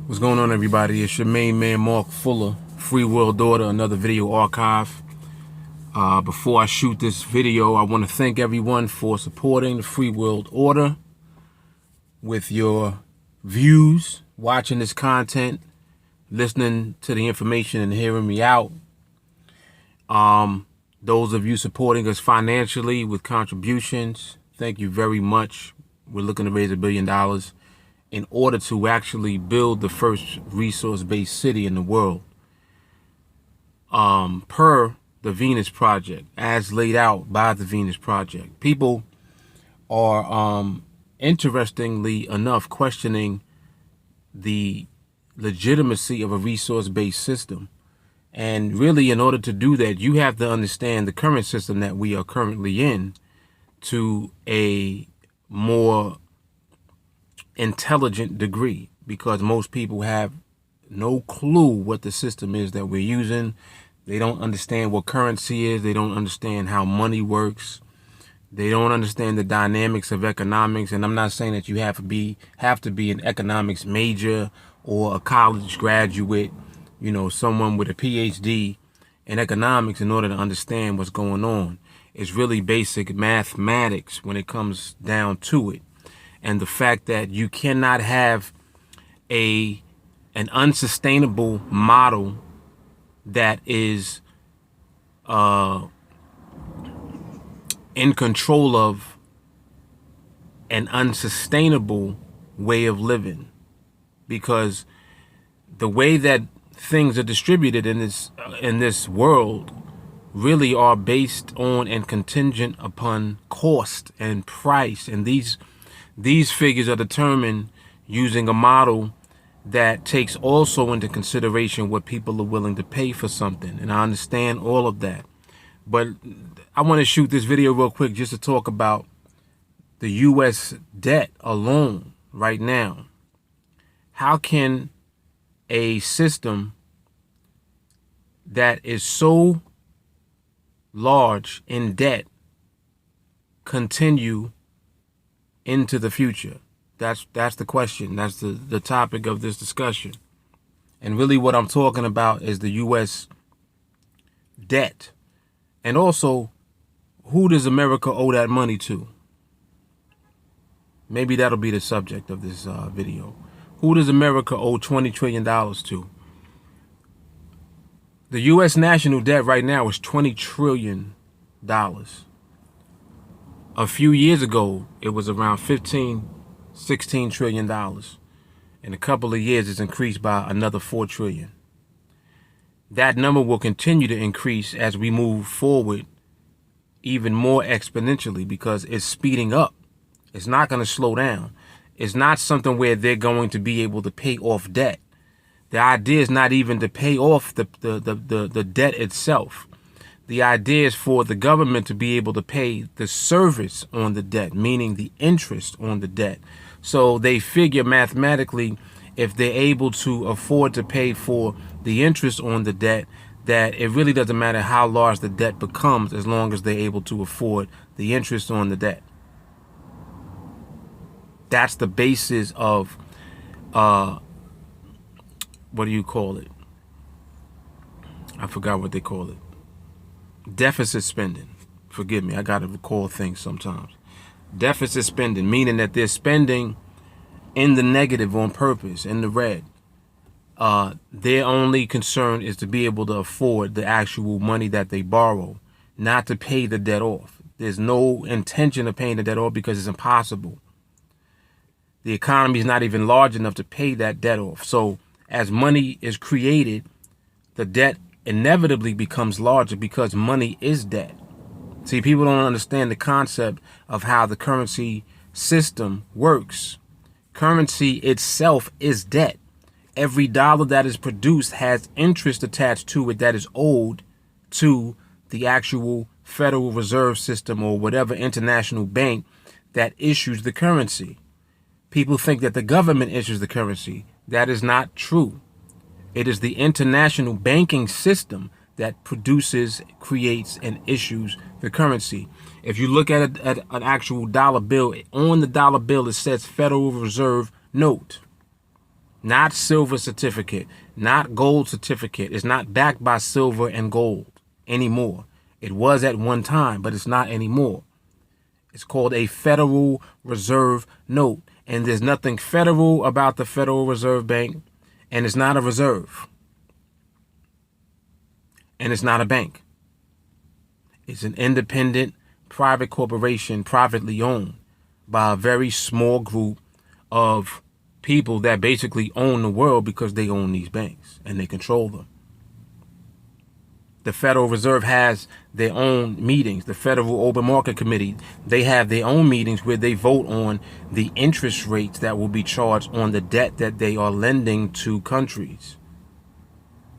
What's going on, everybody? It's your main man, Mark Fuller, Free World Order, another video archive. Before I shoot this video, I want to thank everyone for supporting the Free World Order with your views, watching this content, listening to the information and hearing me out. Those of you supporting us financially with contributions, thank you very much. We're looking to raise $1 billion in order to actually build the first resource-based city in the world, per the Venus Project, as laid out by the Venus Project. People are, interestingly enough, questioning the legitimacy of a resource-based system. And really, in order to do that, you have to understand the current system that we are currently in to a more intelligent degree, because most people have no clue what the system is that we're using. They don't understand what currency is. They don't understand how money works. They don't understand the dynamics of economics. And I'm not saying that you have to be an economics major or a college graduate, you know, someone with a PhD in economics in order to understand what's going on. It's really basic mathematics when it comes down to it. And the fact that you cannot have an unsustainable model that is in control of an unsustainable way of living, because the way that things are distributed in this world really are based on and contingent upon cost and price, and these figures are determined using a model that takes also into consideration what people are willing to pay for something. And I understand all of that. But I want to shoot this video real quick just to talk about the U.S. debt alone right now. How can a system that is so large in debt continue into the future? That's the question. That's the topic of this discussion. And really what I'm talking about is the U.S. debt. And also, who does America owe that money to? Maybe that'll be the subject of this video. Who does America owe $20 trillion to? The U.S. national debt right now is $20 trillion. A few years ago, it was around $16 trillion. In a couple of years, it's increased by another $4 trillion. That number will continue to increase as we move forward even more exponentially, because it's speeding up. It's not going to slow down. It's not something where they're going to be able to pay off debt. The idea is not even to pay off the debt itself. The idea is for the government to be able to pay the service on the debt, meaning the interest on the debt. So they figure mathematically, if they're able to afford to pay for the interest on the debt, that it really doesn't matter how large the debt becomes as long as they're able to afford the interest on the debt. That's the basis of, what do you call it? I forgot what they call it. Deficit spending. Forgive me, I gotta recall things sometimes. Deficit spending, meaning that they're spending in the negative on purpose, in the red. Their only concern is to be able to afford the actual money that they borrow, not to pay the debt off. There's no intention of paying the debt off because it's impossible. The economy is not even large enough to pay that debt off. So as money is created, the debt inevitably becomes larger because money is debt. See, people don't understand the concept of how the currency system works. Currency itself is debt. Every dollar that is produced has interest attached to it that is owed to the actual Federal Reserve System or whatever international bank that issues the currency. People think that the government issues the currency. That is not true. It is the international banking system that produces, creates, and issues the currency. If you look at an actual dollar bill, on the dollar bill it says Federal Reserve note. not silver certificate, not gold certificate. It's not backed by silver and gold anymore. It was at one time, but it's not anymore. It's called a Federal Reserve note. And there's nothing federal about the Federal Reserve Bank. And it's not a reserve. And it's not a bank. It's an independent private corporation, privately owned by a very small group of people that basically own the world because they own these banks and they control them. The Federal Reserve has their own meetings. The Federal Open Market Committee, they have their own meetings where they vote on the interest rates that will be charged on the debt that they are lending to countries.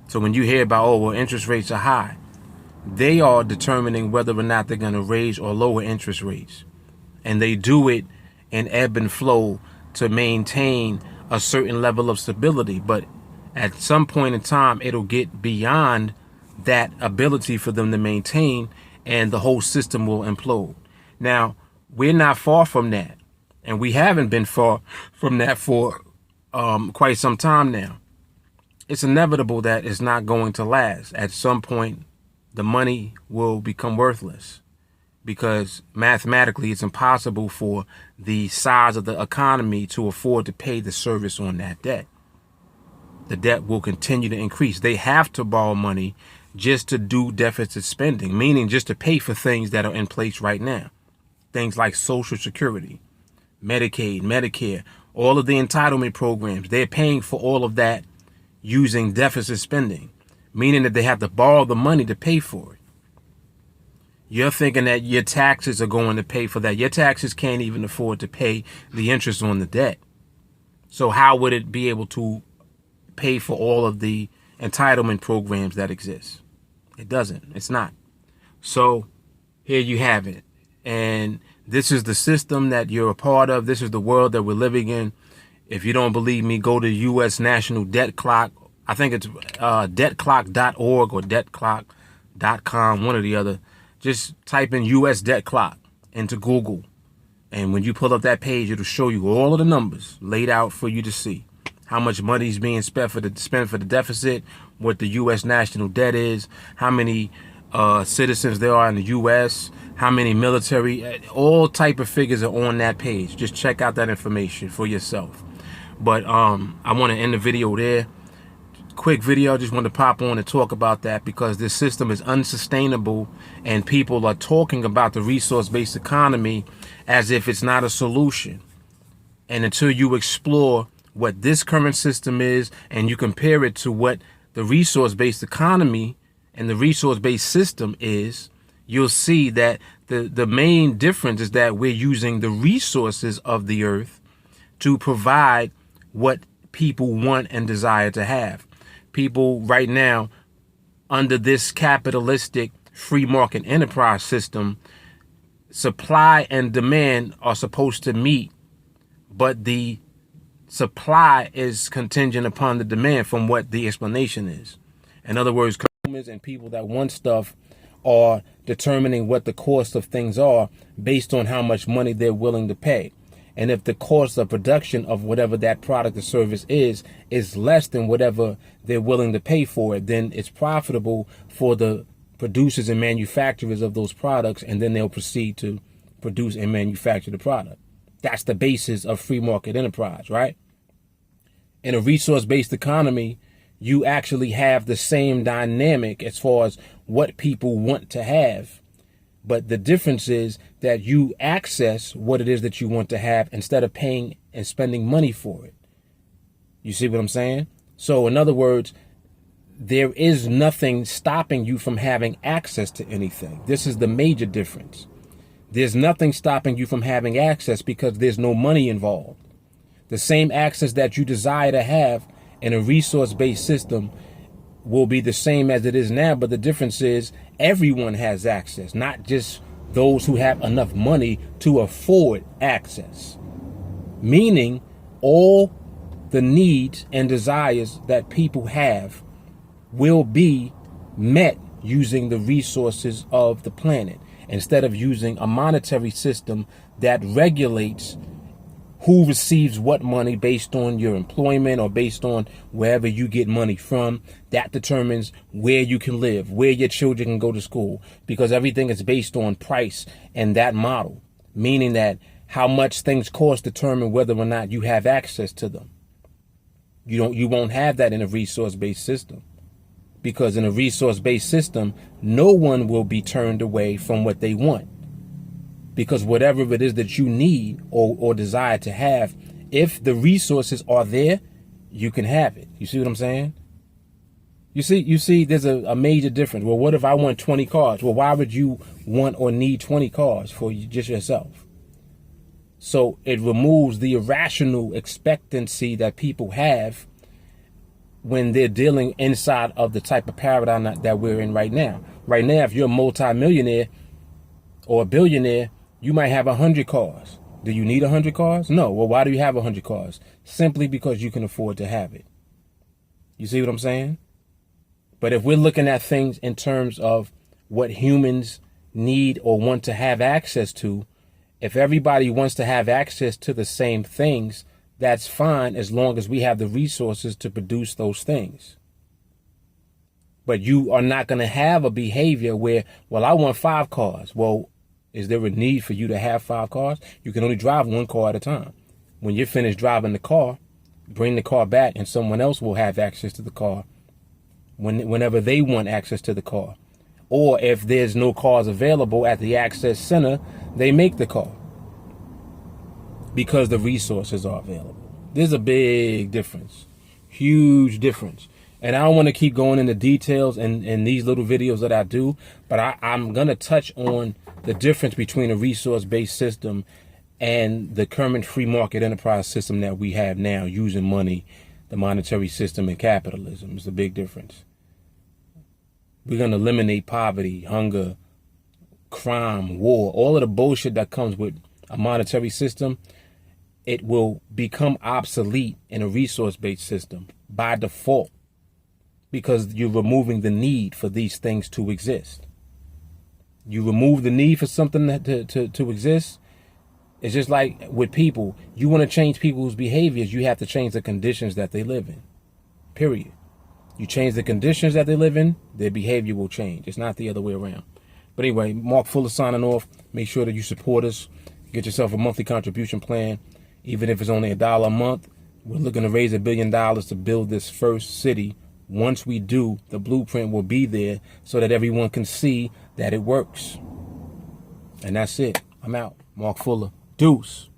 So when you hear about, oh, well, interest rates are high, they are determining whether or not they're going to raise or lower interest rates. And they do it in ebb and flow to maintain a certain level of stability. But at some point in time, it'll get beyond that ability for them to maintain, and the whole system will implode. Now, we're not far from that, and we haven't been far from that for quite some time now. It's inevitable that it's not going to last. At some point, the money will become worthless because mathematically it's impossible for the size of the economy to afford to pay the service on that debt. The debt will continue to increase. They have to borrow money just to do deficit spending, meaning just to pay for things that are in place right now. Things like Social Security, Medicaid, Medicare, all of the entitlement programs, they're paying for all of that using deficit spending, meaning that they have to borrow the money to pay for it. You're thinking that your taxes are going to pay for that. Your taxes can't even afford to pay the interest on the debt. So how would it be able to pay for all of the entitlement programs that exist? It doesn't. It's not. So here you have it. And this is the system that you're a part of. This is the world that we're living in. If you don't believe me, go to U.S. National Debt Clock. I think it's debtclock.org or debtclock.com, one or the other. Just type in U.S. Debt Clock into Google. And when you pull up that page, it'll show you all of the numbers laid out for you to see. How much money is being spent for the deficit, what the U.S. national debt is, how many citizens there are in the U.S., how many military, all type of figures are on that page. Just check out that information for yourself. But I want to end the video there. Quick video, just want to pop on and talk about that because this system is unsustainable and people are talking about the resource-based economy as if it's not a solution. And until you explore what this current system is and you compare it to what the resource-based economy and the resource-based system is, you'll see that the main difference is that we're using the resources of the earth to provide what people want and desire to have. People right now, under this capitalistic free market enterprise system, supply and demand are supposed to meet, but the supply is contingent upon the demand from what the explanation is. In other words, consumers and people that want stuff are determining what the cost of things are based on how much money they're willing to pay. And if the cost of production of whatever that product or service is less than whatever they're willing to pay for it, then it's profitable for the producers and manufacturers of those products, and then they'll proceed to produce and manufacture the product. That's the basis of free market enterprise, right? In a resource-based economy, you actually have the same dynamic as far as what people want to have. But the difference is that you access what it is that you want to have instead of paying and spending money for it. You see what I'm saying? So in other words, there is nothing stopping you from having access to anything. This is the major difference. There's nothing stopping you from having access because there's no money involved. The same access that you desire to have in a resource-based system will be the same as it is now, but the difference is everyone has access, not just those who have enough money to afford access. Meaning all the needs and desires that people have will be met using the resources of the planet instead of using a monetary system that regulates who receives what money based on your employment or based on wherever you get money from. That determines where you can live, where your children can go to school, because everything is based on price and that model, meaning that how much things cost determine whether or not you have access to them. You won't have that in a resource-based system, because in a resource-based system, no one will be turned away from what they want. Because whatever it is that you need or desire to have, if the resources are there, you can have it. You see what I'm saying? You see, there's a major difference. Well, what if I want 20 cars? Well, why would you want or need 20 cars for just yourself? So it removes the irrational expectancy that people have when they're dealing inside of the type of paradigm that we're in right now. Right now, if you're a multimillionaire or a billionaire, you might have 100 cars. Do you need 100 cars? No. Well, why do you have 100 cars? Simply because you can afford to have it. You see what I'm saying? But if we're looking at things in terms of what humans need or want to have access to, if everybody wants to have access to the same things, that's fine as long as we have the resources to produce those things. But you are not going to have a behavior where, well, I want 5 cars. Well, is there a need for you to have 5 cars? You can only drive 1 car at a time. When you're finished driving the car, bring the car back and someone else will have access to the car whenever they want access to the car. Or if there's no cars available at the access center, they make the car because the resources are available. There's a big difference, huge difference. And I don't want to keep going into details in these little videos that I do, but I'm going to touch on the difference between a resource-based system and the current free market enterprise system that we have now, using money, the monetary system, and capitalism. It's a big difference. We're going to eliminate poverty, hunger, crime, war, all of the bullshit that comes with a monetary system. It will become obsolete in a resource-based system by default, because you're removing the need for these things to exist. You remove the need for something to exist. It's just like with people. You want to change people's behaviors, you have to change the conditions that they live in. Period. You change the conditions that they live in, their behavior will change. It's not the other way around. But anyway, Mark Fuller signing off. Make sure that you support us. Get yourself a monthly contribution plan. Even if it's only $1 a month, we're looking to raise $1 billion to build this first city. Once we do, the blueprint will be there so that everyone can see that it works. And that's it. I'm out. Mark Fuller. Deuce.